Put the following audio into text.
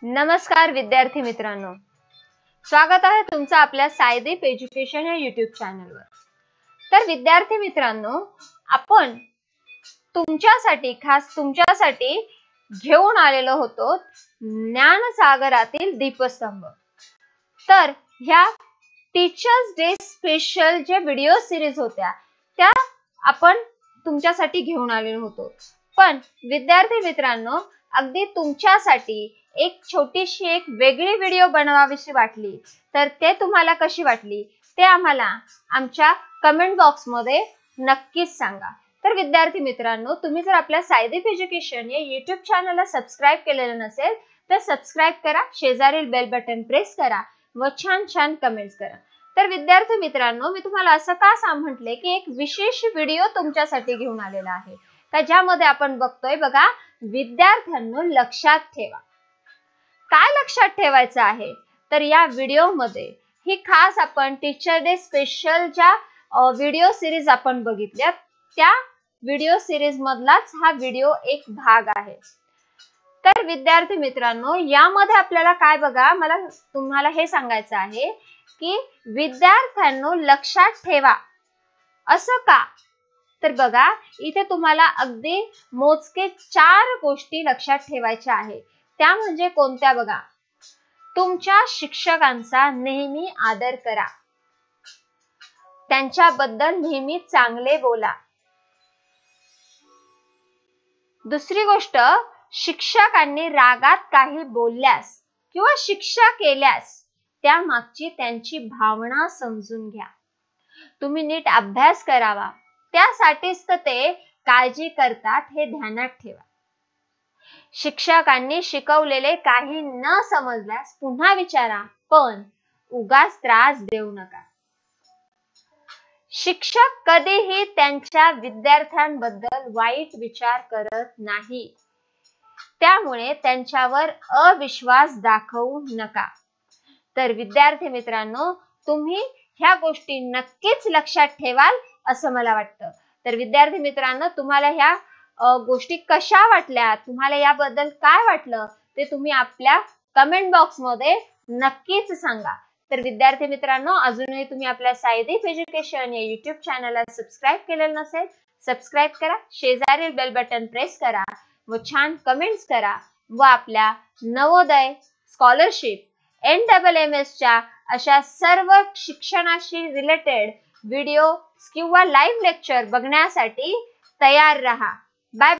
नमस्कार विद्यार्थी मित्रांनो, स्वागत आहे तुमचं आपल्या सायदीप एज्युकेशन या YouTube चॅनलवर। तर विद्यार्थी मित्रांनो, आपण तुमच्यासाठी खास तुमच्यासाठी घेऊन आलेलो होतो ज्ञानसागरातील दीपस्तंभ। तर ह्या टीचर्स डे स्पेशल जे व्हिडिओ सिरीज होत्या त्या आपण तुमच्यासाठी घेऊन आलेलो होतो। पण विद्यार्थी मित्रांनो, अगदी तुमच्यासाठी एक छोटीशी एक वेगळी व्हिडिओ बनवावीशी वाटली, तर ते तुम्हाला कशी वाटली ते आम्हाला आमच्या कमेंट बॉक्स मध्ये नक्कीच सांगा। तर विद्यार्थी मित्रांनो, तुम्ही जर आपल्या सायदीप एज्युकेशन या YouTube चॅनलला सबस्क्राइब केलेलं नसेल तर सबस्क्राइब करा, शेजारील बेल बटन प्रेस करा व छान छान कमेंट्स करा। तर विद्यार्थी मित्रांनो, मी तुम्हाला असं का म्हटले की एक विशेष व्हिडिओ तुमच्यासाठी घेऊन आलेला आहे का ज्यामध्ये आपण बघतोय बघा, विद्यार्थ्यांनो लक्षात ठेवा। काय लक्षात ठेवायचं आहे तर या व्हिडिओ मध्ये ही खास आपण टीचर डे स्पेशल ज्या व्हिडिओ सिरीज आपण बघितल्या त्या व्हिडिओ सिरीज मधलाच हा व्हिडिओ एक भाग आहे। तर विद्यार्थी मित्रांनो, यामध्ये आपल्याला काय बघा, मला तुम्हाला हे सांगायचं आहे की विद्यार्थ्यांनो लक्षात ठेवा असं का, तर बघा इथे तुम्हाला अगदी मोजके 4 गोष्टी लक्षात ठेवायच्या आहेत। त्या म्हणजे कोणत्या बघा, तुमच्या शिक्षकांचा नेहमी आदर करा, त्यांच्याबद्दल नेहमी चांगले बोला। दुसरी गोष्ट, शिक्षकांनी रागात काही बोलल्यास किंवा शिक्षा केल्यास त्यामागची त्यांची भावना समजून घ्या। तुम्ही नीट अभ्यास करावा, त्यासाठीच तर ते काळजी करतात हे ध्यानात ठेवा। शिक्षकांनी शिकवलेले काही न समजल्यास पुन्हा विचारा, पण उगाच त्रास देऊ नका। शिक्षक कधीही त्यांच्या विद्यार्थ्यांबद्दल वाईट विचार करत नाही, त्यामुळे त्यांच्यावर अविश्वास दाखवू नका। तर विद्यार्थी मित्रांनो, तुम्ही ह्या गोष्टी नक्कीच लक्षात ठेवाल असं मला वाटतं। तर विद्यार्थी मित्रांनो, तुम्हाला ह्या गोष्टी कशा वाटल्या, तुम्हाला याबद्दल काय वाटलं ते तुम्ही आपल्या कमेंट बॉक्स मध्ये नक्कीच सांगा। तर विद्यार्थी मित्रांनो, अजूनही तुम्ही आपल्या सायदीप एज्युकेशन या YouTube चॅनलला सबस्क्राइब केलेलं नसेल, सबस्क्राइब करा, शेजारील बेल बटन प्रेस करा व छान कमेंट्स करा व आपल्या नवोदय, स्कॉलरशिप, NMMS च्या अशा सर्व शिक्षणाशी रिलेटेड व्हिडिओ किंवा लाईव्ह लेक्चर बघण्यासाठी तयार रहा। बाय।